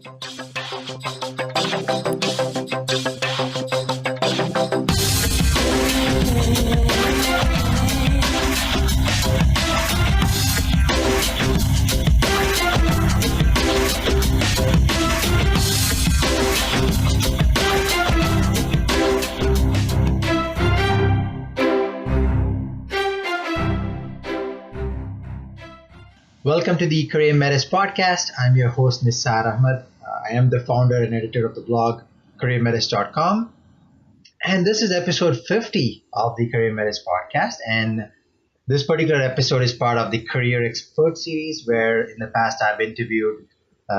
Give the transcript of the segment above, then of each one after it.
Welcome to the CareerMetis Podcast. I'm your host, Nisar Ahmed. I am the founder and editor of the blog, CareerMetis.com. And this is episode 50 of the CareerMetis Podcast. And this particular episode is part of the Career Expert series, where in the past I've interviewed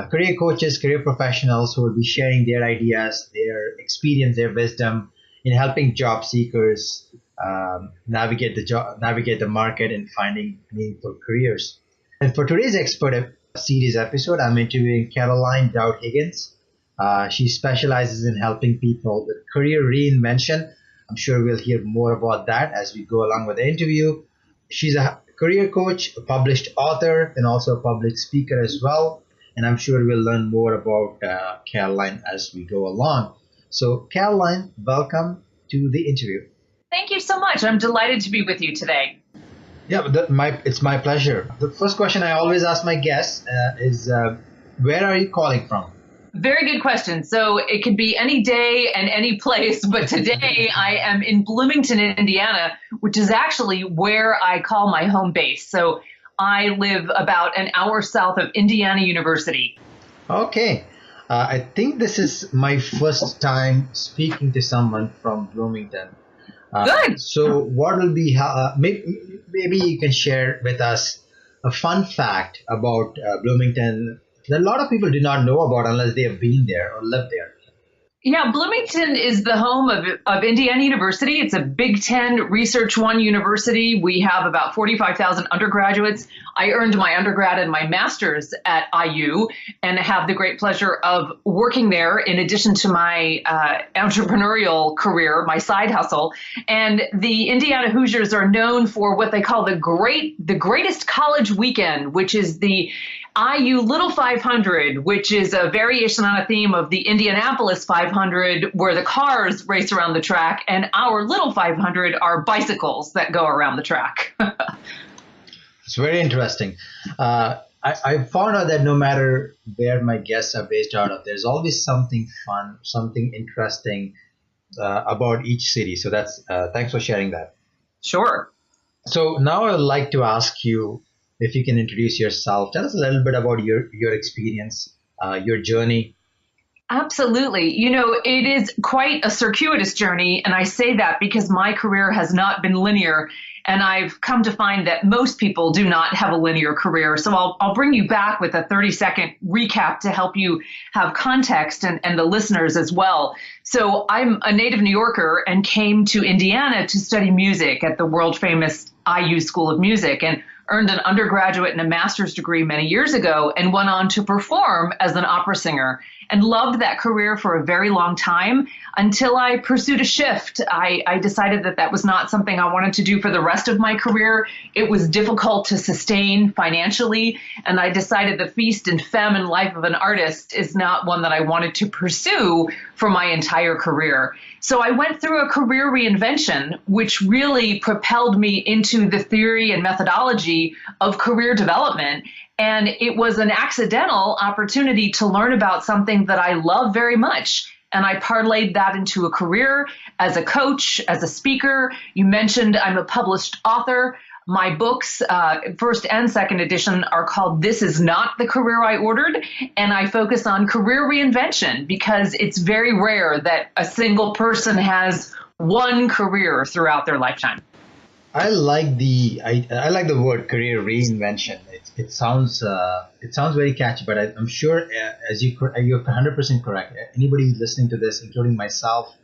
career coaches, career professionals who will be sharing their ideas, their experience, their wisdom in helping job seekers navigate the market and finding meaningful careers. And for today's expert series episode, I'm interviewing Caroline Dowd-Higgins. She specializes in helping people with career reinvention. I'm sure we'll hear more about that as we go along with the interview. She's a career coach, a published author, and also a public speaker as well. And I'm sure we'll learn more about Caroline as we go along. So Caroline, welcome to the interview. Thank you so much. I'm delighted to be with you today. Yeah, it's my pleasure. The first question I always ask my guests is, where are you calling from? Very good question. So it could be any day and any place, but today I am in Bloomington, Indiana, which is actually where I call my home base. So I live about an hour south of Indiana University. Okay. I think this is my first time speaking to someone from Bloomington. Good. So what will be, maybe you can share with us a fun fact about Bloomington that a lot of people do not know about unless they have been there or lived there. Yeah, Bloomington is the home of Indiana University. It's a Big Ten Research One university. We have about 45,000 undergraduates. I earned my undergrad and my master's at IU and have the great pleasure of working there in addition to my entrepreneurial career, my side hustle. And the Indiana Hoosiers are known for what they call the greatest college weekend, which is the IU Little 500, which is a variation on a theme of the Indianapolis 500, where the cars race around the track, and our Little 500 are bicycles that go around the track. It's very interesting. I found out that no matter where my guests are based out of, there's always something fun, something interesting about each city. So that's thanks for sharing that. Sure. So now I would like to ask you, if you can introduce yourself, tell us a little bit about your experience, your journey. Absolutely. You know, it is quite a circuitous journey. And I say that because my career has not been linear. And I've come to find that most people do not have a linear career. So I'll bring you back with a 30-second recap to help you have context and the listeners as well. So I'm a native New Yorker and came to Indiana to study music at the world famous IU School of Music, and earned an undergraduate and a master's degree many years ago, and went on to perform as an opera singer, and loved that career for a very long time until I pursued a shift. I decided that was not something I wanted to do for the rest of my career. It was difficult to sustain financially, and I decided the feast and femme and life of an artist is not one that I wanted to pursue for my entire career. So I went through a career reinvention, which really propelled me into the theory and methodology of career development. And it was an accidental opportunity to learn about something that I love very much. And I parlayed that into a career as a coach, as a speaker. You mentioned I'm a published author. My books, first and second edition, are called This Is Not the Career I Ordered. And I focus on career reinvention because it's very rare that a single person has one career throughout their lifetime. I like the word career reinvention. It sounds very catchy, but I'm sure you're 100% correct. Anybody listening to this, including myself,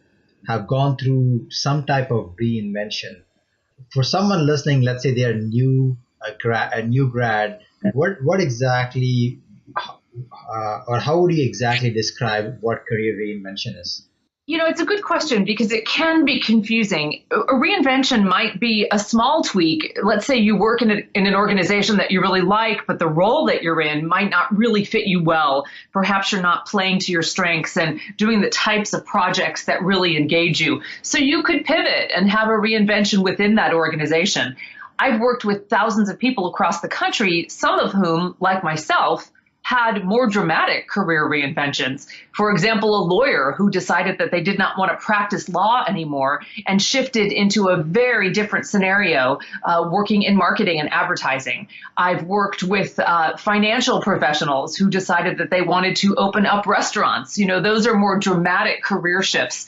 have gone through some type of reinvention. For someone listening, let's say they're a new grad, what exactly, or how would you exactly describe what career reinvention is? It's a good question because it can be confusing. A reinvention might be a small tweak. Let's say you work in an organization that you really like, but the role that you're in might not really fit you well. Perhaps you're not playing to your strengths and doing the types of projects that really engage you. So you could pivot and have a reinvention within that organization. I've worked with thousands of people across the country, some of whom, like myself, had more dramatic career reinventions. For example, a lawyer who decided that they did not want to practice law anymore and shifted into a very different scenario, working in marketing and advertising. I've worked with financial professionals who decided that they wanted to open up restaurants. Those are more dramatic career shifts.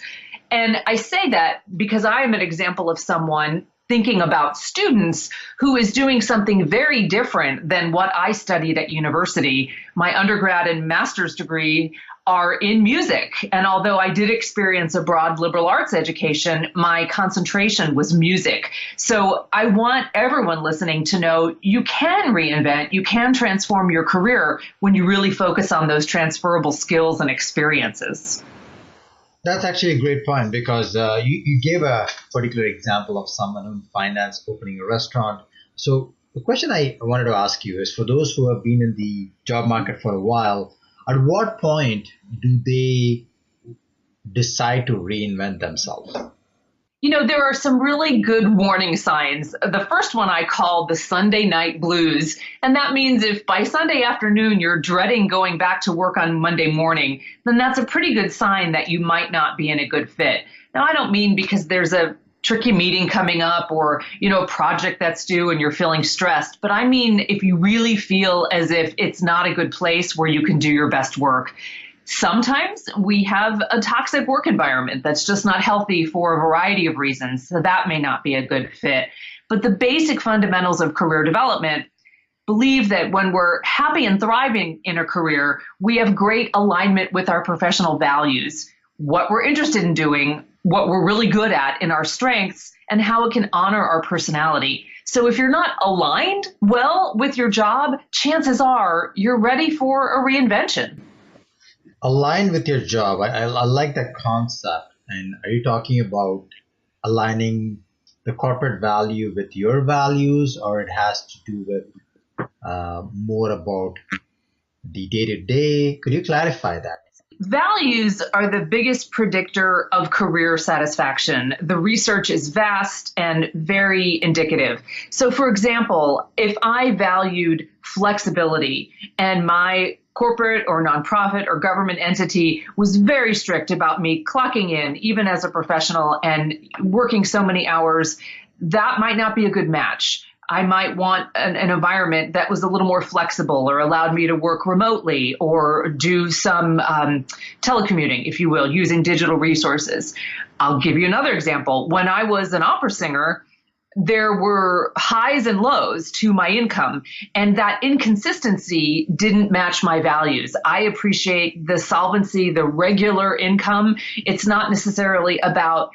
And I say that because I am an example of someone thinking about students who is doing something very different than what I studied at university. My undergrad and master's degree are in music. And although I did experience a broad liberal arts education, my concentration was music. So I want everyone listening to know you can reinvent, you can transform your career when you really focus on those transferable skills and experiences. That's actually a great point because you gave a particular example of someone in finance opening a restaurant. So the question I wanted to ask you is for those who have been in the job market for a while, at what point do they decide to reinvent themselves? There are some really good warning signs. The first one I call the Sunday night blues. And that means if by Sunday afternoon you're dreading going back to work on Monday morning, then that's a pretty good sign that you might not be in a good fit. Now, I don't mean because there's a tricky meeting coming up or, a project that's due and you're feeling stressed. But I mean, if you really feel as if it's not a good place where you can do your best work. Sometimes we have a toxic work environment that's just not healthy for a variety of reasons, so that may not be a good fit. But the basic fundamentals of career development believe that when we're happy and thriving in a career, we have great alignment with our professional values, what we're interested in doing, what we're really good at in our strengths, and how it can honor our personality. So if you're not aligned well with your job, chances are you're ready for a reinvention. Aligned with your job. I like that concept. And are you talking about aligning the corporate value with your values, or it has to do with more about the day-to-day? Could you clarify that? Values are the biggest predictor of career satisfaction. The research is vast and very indicative. So, for example, if I valued flexibility and my corporate or nonprofit or government entity was very strict about me clocking in, even as a professional, and working so many hours, that might not be a good match. I might want an environment that was a little more flexible or allowed me to work remotely or do some telecommuting, if you will, using digital resources. I'll give you another example. When I was an opera singer, there were highs and lows to my income, and that inconsistency didn't match my values. I appreciate the solvency, the regular income. It's not necessarily about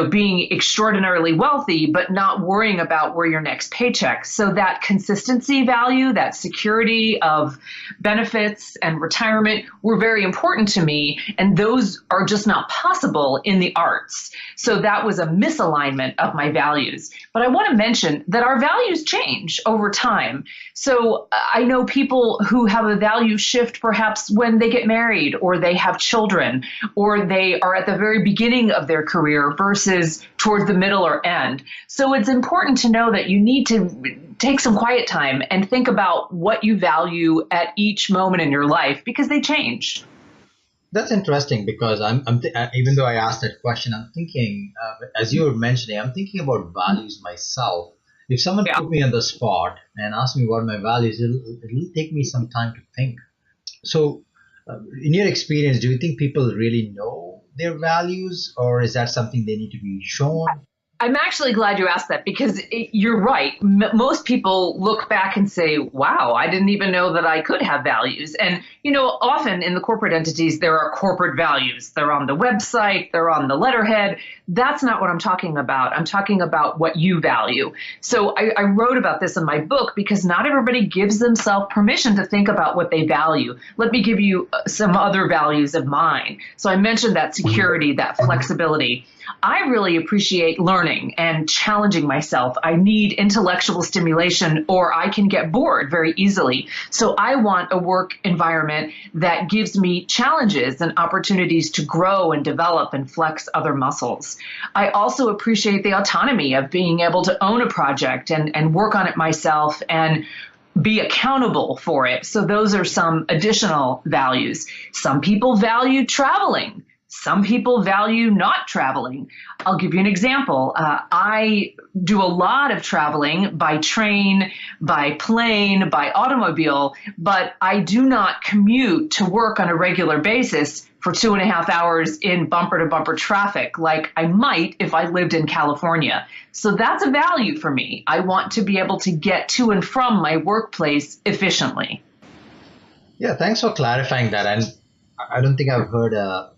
being extraordinarily wealthy, but not worrying about where your next paycheck. So that consistency value, that security of benefits and retirement were very important to me. And those are just not possible in the arts. So that was a misalignment of my values. But I want to mention that our values change over time. So I know people who have a value shift perhaps when they get married or they have children or they are at the very beginning of their career versus towards the middle or end. So it's important to know that you need to take some quiet time and think about what you value at each moment in your life because they change. That's interesting because even though I asked that question, I'm thinking, as you were mentioning, I'm thinking about values myself. If someone put me on the spot and asked me what my values, it'll take me some time to think. So in your experience, do you think people really know their values, or is that something they need to be shown? I'm actually glad you asked that because you're right. Most people look back and say, wow, I didn't even know that I could have values. And, often in the corporate entities, there are corporate values. They're on the website, they're on the letterhead. That's not what I'm talking about. I'm talking about what you value. So I wrote about this in my book because not everybody gives themselves permission to think about what they value. Let me give you some other values of mine. So I mentioned that security, that flexibility. I really appreciate learning and challenging myself. I need intellectual stimulation or I can get bored very easily. So I want a work environment that gives me challenges and opportunities to grow and develop and flex other muscles. I also appreciate the autonomy of being able to own a project and work on it myself and be accountable for it. So those are some additional values. Some people value traveling. Some people value not traveling. I'll give you an example. I do a lot of traveling by train, by plane, by automobile, but I do not commute to work on a regular basis for 2.5 hours in bumper to bumper traffic like I might if I lived in California. So that's a value for me. I want to be able to get to and from my workplace efficiently. Yeah, thanks for clarifying that. And I don't think I've heard a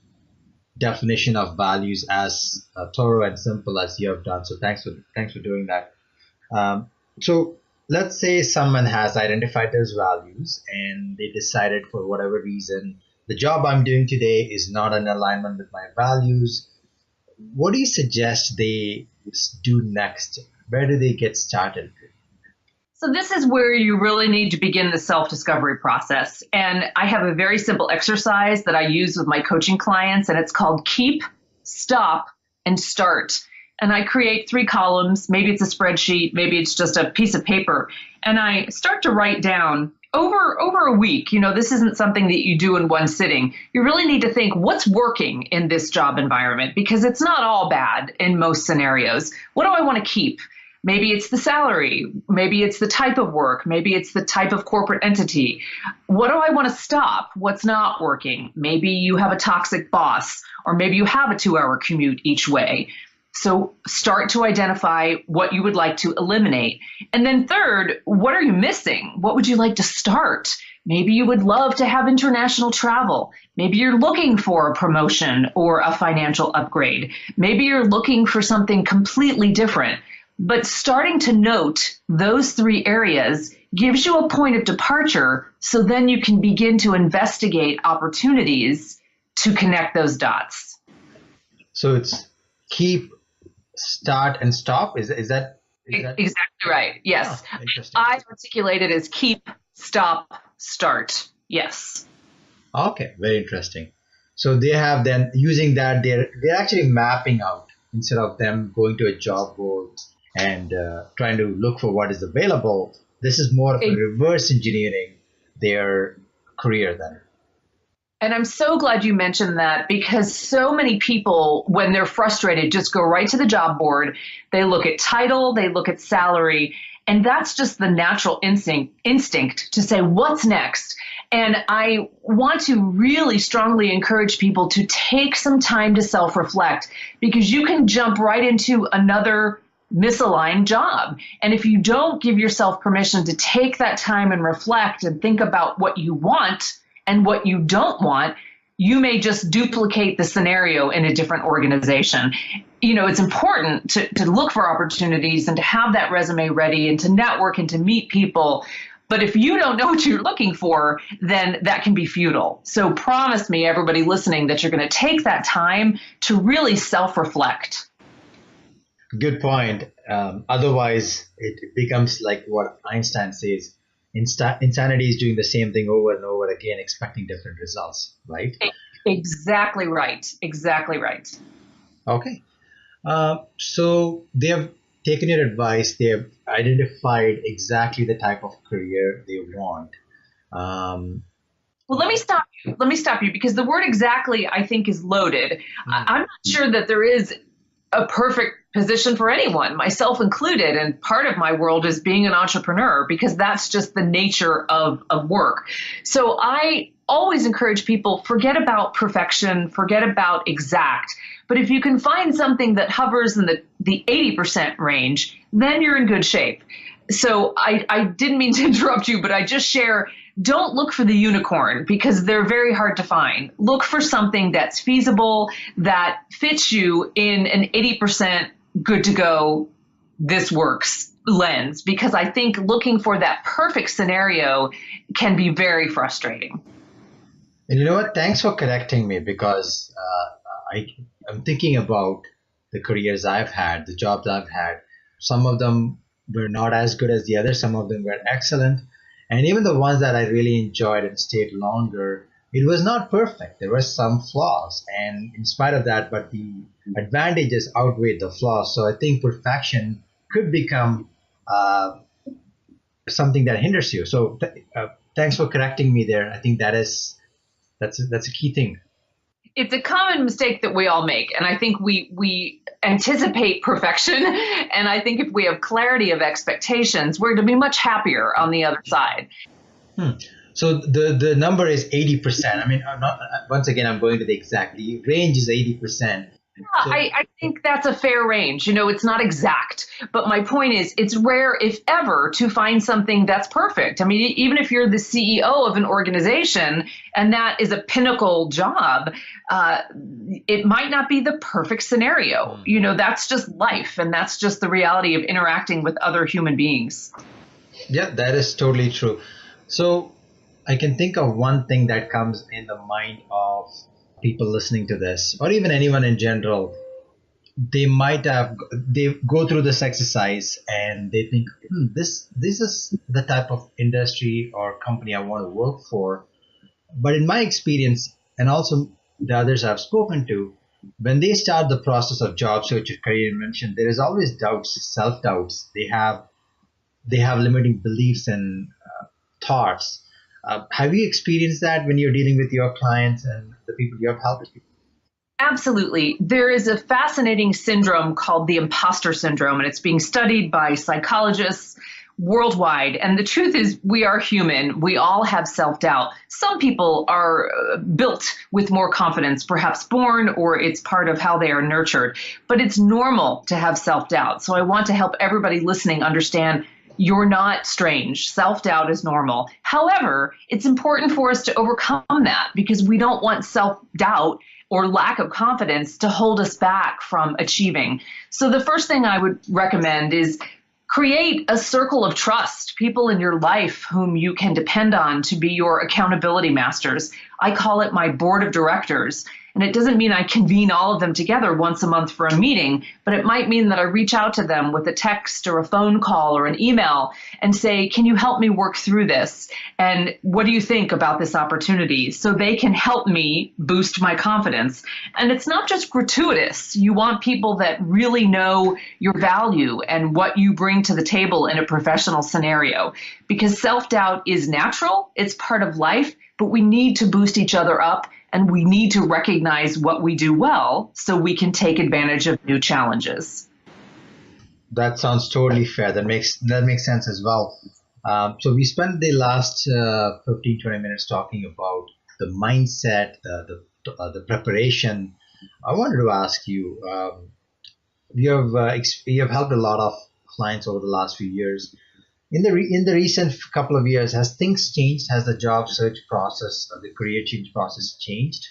definition of values as thorough and simple as you have done. So thanks for doing that. So let's say someone has identified those values and they decided for whatever reason the job I'm doing today is not in alignment with my values. What do you suggest they do next? Where do they get started? So this is where you really need to begin the self-discovery process. And I have a very simple exercise that I use with my coaching clients, and it's called keep, stop, and start. And I create 3 columns. Maybe it's a spreadsheet, maybe it's just a piece of paper. And I start to write down over a week. This isn't something that you do in one sitting. You really need to think what's working in this job environment because it's not all bad in most scenarios. What do I want to keep? Maybe it's the salary. Maybe it's the type of work. Maybe it's the type of corporate entity. What do I want to stop? What's not working? Maybe you have a toxic boss, or maybe you have a 2-hour commute each way. So start to identify what you would like to eliminate. And then third, what are you missing? What would you like to start? Maybe you would love to have international travel. Maybe you're looking for a promotion or a financial upgrade. Maybe you're looking for something completely different. But starting to note those 3 areas gives you a point of departure, so then you can begin to investigate opportunities to connect those dots. So it's keep, start, and stop? Is that exactly right? Yes. Oh, interesting. I articulate it as keep, stop, start. Yes. Okay, very interesting. So they have then using that, they're actually mapping out instead of them going to a job board and trying to look for what is available. This is more of a reverse engineering their career then. And I'm so glad you mentioned that because so many people, when they're frustrated, just go right to the job board. They look at title, they look at salary, and that's just the natural instinct to say, what's next? And I want to really strongly encourage people to take some time to self-reflect because you can jump right into another misaligned job. And if you don't give yourself permission to take that time and reflect and think about what you want and what you don't want, you may just duplicate the scenario in a different organization. It's important to look for opportunities and to have that resume ready and to network and to meet people. But if you don't know what you're looking for, then that can be futile. So promise me, everybody listening, that you're going to take that time to really self-reflect. Good point. Otherwise, it becomes like what Einstein says, insanity is doing the same thing over and over again, expecting different results, right? Exactly right. Exactly right. Okay. So they have taken your advice. They have identified exactly the type of career they want. Well, let me stop you. Let me stop you because the word exactly, I think, is loaded. I'm not sure that there is a perfect position for anyone, myself included. And part of my world is being an entrepreneur because that's just the nature of work. So I always encourage people, forget about perfection, forget about exact. But if you can find something that hovers in the the 80% range, then you're in good shape. So I didn't mean to interrupt you, but I just share, don't look for the unicorn because they're very hard to find. Look for something that's feasible, that fits you in an 80% good to go, this works lens, because I think looking for that perfect scenario can be very frustrating. And you know what? Thanks for correcting me, because I'm thinking about the careers I've had, the jobs I've had. Some of them were not as good as the others. Some of them were excellent. And even the ones that I really enjoyed and stayed longer, it was not perfect. There were some flaws. And in spite of that, but the advantages outweighed the flaws. So I think perfection could become something that hinders you. So thanks for correcting me there. I think that's a key thing. It's a common mistake that we all make. And I think we anticipate perfection. And I think if we have clarity of expectations, we're going to be much happier on the other side. So the number is 80%. I mean, once again, I'm going to the exact. The range is 80%. Yeah, I think that's a fair range. It's not exact, but my point is it's rare, if ever, to find something that's perfect. I mean, even if you're the CEO of an organization and that is a pinnacle job, it might not be the perfect scenario. That's just life, and that's just the reality of interacting with other human beings. Yeah, that is totally true. So I can think of one thing that comes in the mind of people listening to this, or even anyone in general. They go through this exercise and they think, this is the type of industry or company I want to work for. But in my experience, and also the others I've spoken to, when they start the process of job search or career invention, there is always doubts, self-doubts. They have limiting beliefs and thoughts. Have you experienced that when you're dealing with your clients and the people you have helped? Absolutely. There is a fascinating syndrome called the Imposter Syndrome, and it's being studied by psychologists worldwide. And the truth is, we are human. We all have self-doubt. Some people are built with more confidence, perhaps born, or it's part of how they are nurtured. But it's normal to have self-doubt. So I want to help everybody listening understand you're not strange. Self-doubt is normal. However, it's important for us to overcome that because we don't want self-doubt or lack of confidence to hold us back from achieving. So the first thing I would recommend is create a circle of trust, people in your life whom you can depend on to be your accountability masters. I call it my board of directors. And it doesn't mean I convene all of them together once a month for a meeting, but it might mean that I reach out to them with a text or a phone call or an email and say, can you help me work through this? And what do you think about this opportunity? So they can help me boost my confidence. And it's not just gratuitous. You want people that really know your value and what you bring to the table in a professional scenario, because self-doubt is natural. It's part of life, but we need to boost each other up. And we need to recognize what we do well so we can take advantage of new challenges. That sounds totally fair. That makes sense as well. So we spent the last 15, 20 minutes talking about the mindset, the preparation. I wanted to ask you, you have helped a lot of clients over the last few years. In the recent couple of years, has things changed? Has the job search process, the career change process changed?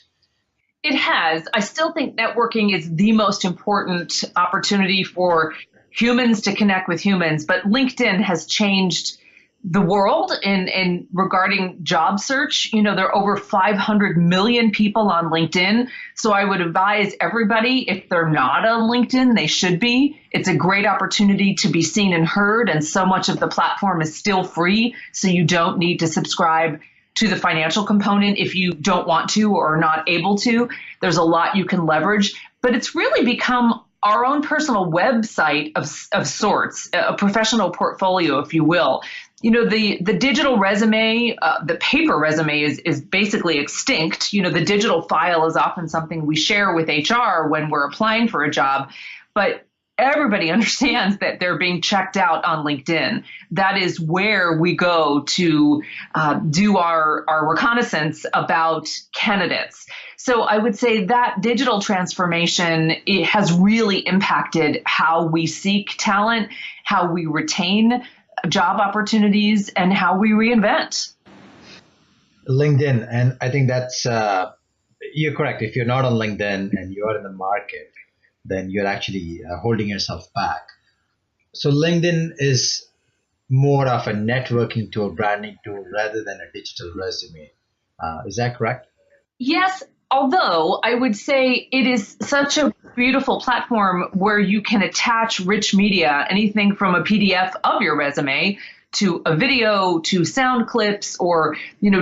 It has. I still think networking is the most important opportunity for humans to connect with humans, but LinkedIn has changed the world in regarding job search. There are over 500 million people on LinkedIn. So I would advise everybody, if they're not on LinkedIn, they should be. It's a great opportunity to be seen and heard. And so much of the platform is still free. So you don't need to subscribe to the financial component if you don't want to or are not able to. There's a lot you can leverage, but it's really become our own personal website of sorts, a professional portfolio, if you will. The digital resume, the paper resume is basically extinct. The digital file is often something we share with HR when we're applying for a job, but everybody understands that they're being checked out on LinkedIn. That is where we go to do our reconnaissance about candidates. So I would say that digital transformation, it has really impacted how we seek talent, how we retain job opportunities, and how we reinvent. LinkedIn, and I think that's you're correct. If you're not on LinkedIn and you are in the market, then you're actually holding yourself back. So LinkedIn is more of a networking tool, branding tool, rather than a digital resume. Is that correct? Yes, although I would say it is such a beautiful platform where you can attach rich media, anything from a PDF of your resume to a video to sound clips or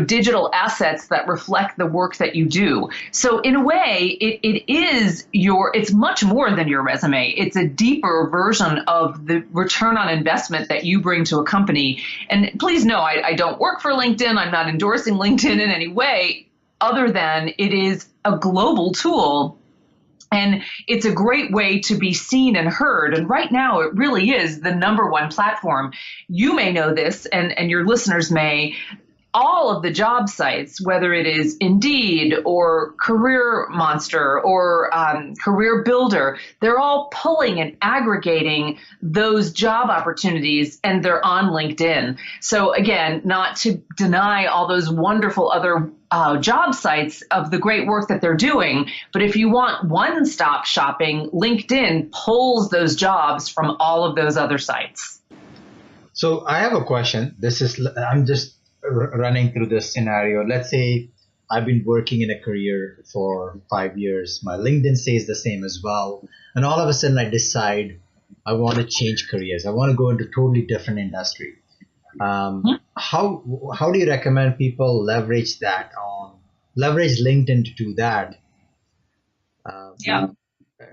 digital assets that reflect the work that you do. So in a way, it's much more than your resume. It's a deeper version of the return on investment that you bring to a company. And please know, I don't work for LinkedIn. I'm not endorsing LinkedIn in any way, other than it is a global tool. And it's a great way to be seen and heard. And right now, it really is the number one platform. You may know this, and your listeners may. All of the job sites, whether it is Indeed or Career Monster or Career Builder, they're all pulling and aggregating those job opportunities, and they're on LinkedIn. So again, not to deny all those wonderful other job sites of the great work that they're doing, but if you want one-stop shopping, LinkedIn pulls those jobs from all of those other sites. So I have a question. I'm just running through this scenario. Let's say I've been working in a career for 5 years. My LinkedIn says the same as well. And all of a sudden I decide I want to change careers. I want to go into a totally different industry. How do you recommend people leverage LinkedIn to do that? Yeah.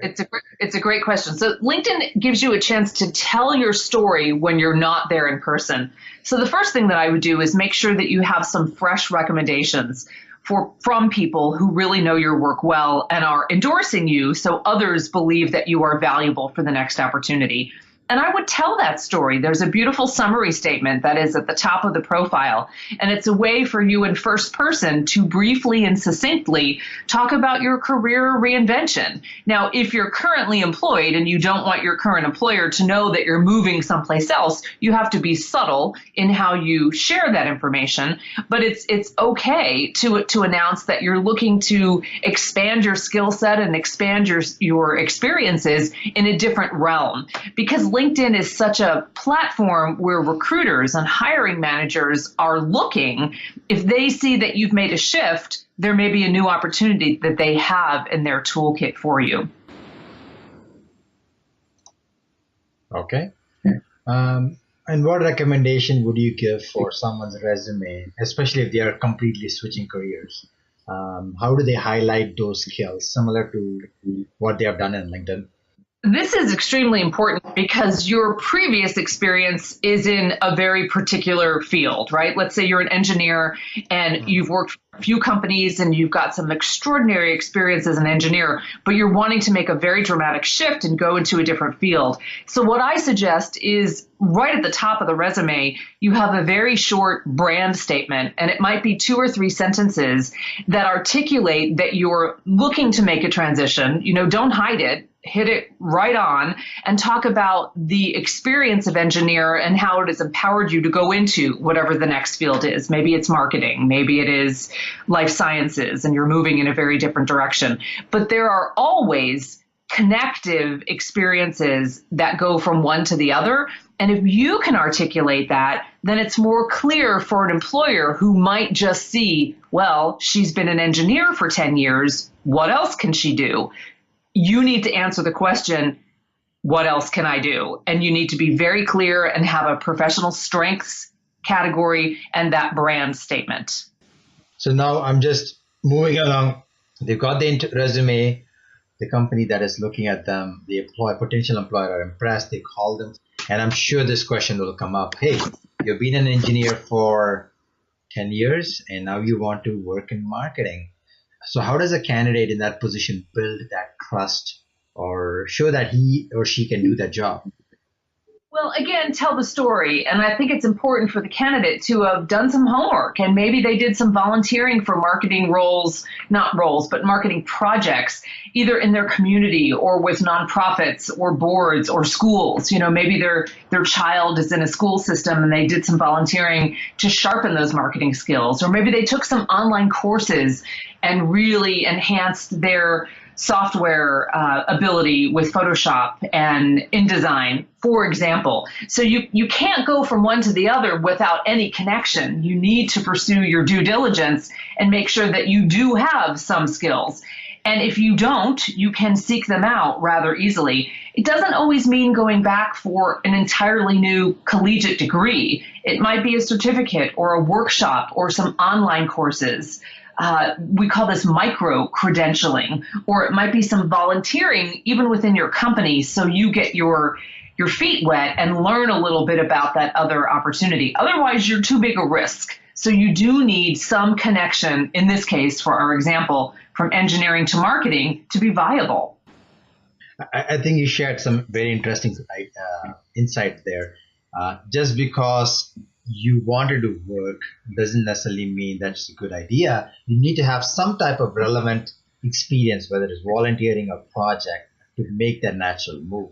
It's a great question. So LinkedIn gives you a chance to tell your story when you're not there in person. So the first thing that I would do is make sure that you have some fresh recommendations from people who really know your work well and are endorsing you, so others believe that you are valuable for the next opportunity. And I would tell that story. There's a beautiful summary statement that is at the top of the profile. And it's a way for you in first person to briefly and succinctly talk about your career reinvention. Now, if you're currently employed and you don't want your current employer to know that you're moving someplace else, you have to be subtle in how you share that information. But it's okay to announce that you're looking to expand your skill set and expand your experiences in a different realm. Because LinkedIn is such a platform where recruiters and hiring managers are looking. If they see that you've made a shift, there may be a new opportunity that they have in their toolkit for you. Okay. And what recommendation would you give for someone's resume, especially if they are completely switching careers? How do they highlight those skills similar to what they have done in LinkedIn? This is extremely important because your previous experience is in a very particular field, right? Let's say you're an engineer and you've worked for a few companies and you've got some extraordinary experience as an engineer, but you're wanting to make a very dramatic shift and go into a different field. So what I suggest is right at the top of the resume, you have a very short brand statement, and it might be 2 or 3 sentences that articulate that you're looking to make a transition. Don't hide it. Hit it right on and talk about the experience of engineer and how it has empowered you to go into whatever the next field is. Maybe it's marketing, maybe it is life sciences, and you're moving in a very different direction. But there are always connective experiences that go from one to the other. And if you can articulate that, then it's more clear for an employer who might just see, well, she's been an engineer for 10 years. What else can she do? You need to answer the question, what else can I do? And you need to be very clear and have a professional strengths category and that brand statement. So now I'm just moving along. They've got the resume. The company that is looking at them, the potential employer are impressed. They call them. And I'm sure this question will come up. Hey, you've been an engineer for 10 years and now you want to work in marketing. So how does a candidate in that position build that trust or show that he or she can do that job? Well, again, tell the story. And I think it's important for the candidate to have done some homework, and maybe they did some volunteering for marketing roles, not roles, but marketing projects, either in their community or with nonprofits or boards or schools. Maybe their child is in a school system and they did some volunteering to sharpen those marketing skills. Or maybe they took some online courses and really enhanced their software ability with Photoshop and InDesign, for example. So you can't go from one to the other without any connection. You need to pursue your due diligence and make sure that you do have some skills. And if you don't, you can seek them out rather easily. It doesn't always mean going back for an entirely new collegiate degree. It might be a certificate or a workshop or some online courses. We call this micro-credentialing, or it might be some volunteering even within your company so you get your feet wet and learn a little bit about that other opportunity. Otherwise, you're too big a risk. So you do need some connection, in this case, for our example, from engineering to marketing to be viable. I think you shared some very interesting insight there. Just because you wanted to work doesn't necessarily mean that's a good idea. You need to have some type of relevant experience, whether it's volunteering or project, to make that natural move.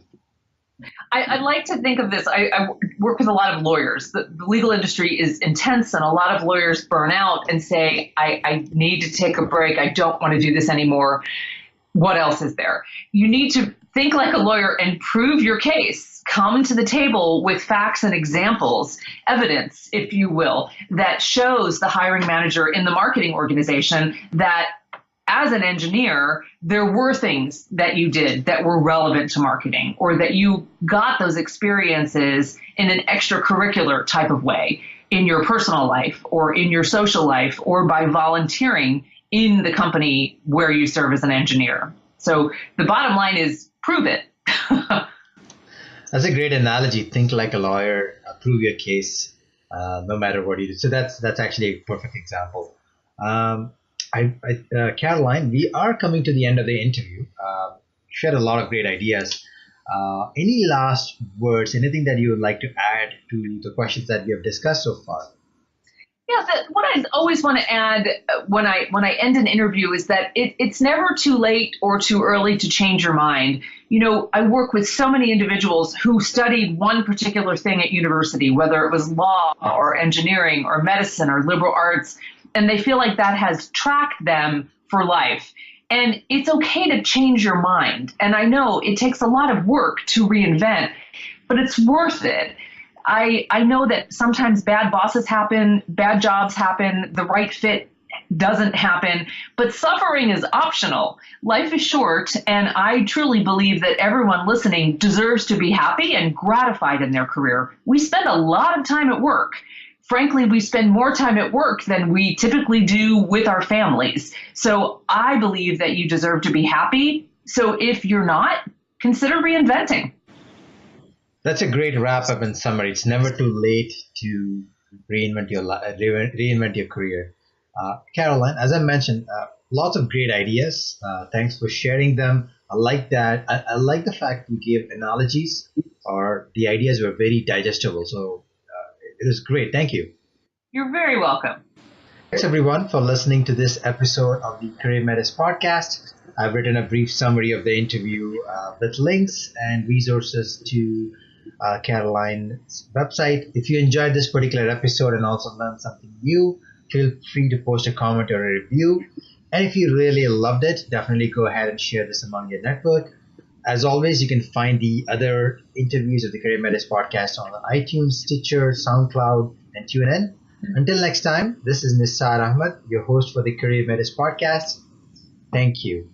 I like to think of this. I work with a lot of lawyers. The legal industry is intense, and a lot of lawyers burn out and say, I need to take a break. I don't want to do this anymore. What else is there? You need to think like a lawyer and prove your case. Come to the table with facts and examples, evidence, if you will, that shows the hiring manager in the marketing organization that as an engineer, there were things that you did that were relevant to marketing, or that you got those experiences in an extracurricular type of way in your personal life or in your social life or by volunteering in the company where you serve as an engineer. So the bottom line is prove it. That's a great analogy. Think like a lawyer, prove your case, no matter what you do. So that's actually a perfect example. Caroline, we are coming to the end of the interview. Shared a lot of great ideas. Any last words, anything that you would like to add to the questions that we have discussed so far? Yeah, what I always want to add when I end an interview is that it's never too late or too early to change your mind. I work with so many individuals who studied one particular thing at university, whether it was law or engineering or medicine or liberal arts, and they feel like that has tracked them for life. And it's okay to change your mind. And I know it takes a lot of work to reinvent, but it's worth it. I know that sometimes bad bosses happen, bad jobs happen, the right fit doesn't happen, but suffering is optional. Life is short, and I truly believe that everyone listening deserves to be happy and gratified in their career. We spend a lot of time at work. Frankly, we spend more time at work than we typically do with our families. So I believe that you deserve to be happy. So if you're not, consider reinventing. That's a great wrap up and summary. It's never too late to reinvent your career. Caroline, as I mentioned, lots of great ideas. Thanks for sharing them. I like that. I like the fact you gave analogies, or the ideas were very digestible. So it was great. Thank you. You're very welcome. Thanks everyone for listening to this episode of the CareerMetis Podcast. I've written a brief summary of the interview with links and resources to Caroline's website. If you enjoyed this particular episode and also learned something new, feel free to post a comment or a review. And if you really loved it, definitely go ahead and share this among your network. As always, you can find the other interviews of the CareerMetis Podcast on iTunes, Stitcher, SoundCloud, and TuneIn. Until next time, this is Nisar Ahmed, your host for the CareerMetis Podcast. Thank you.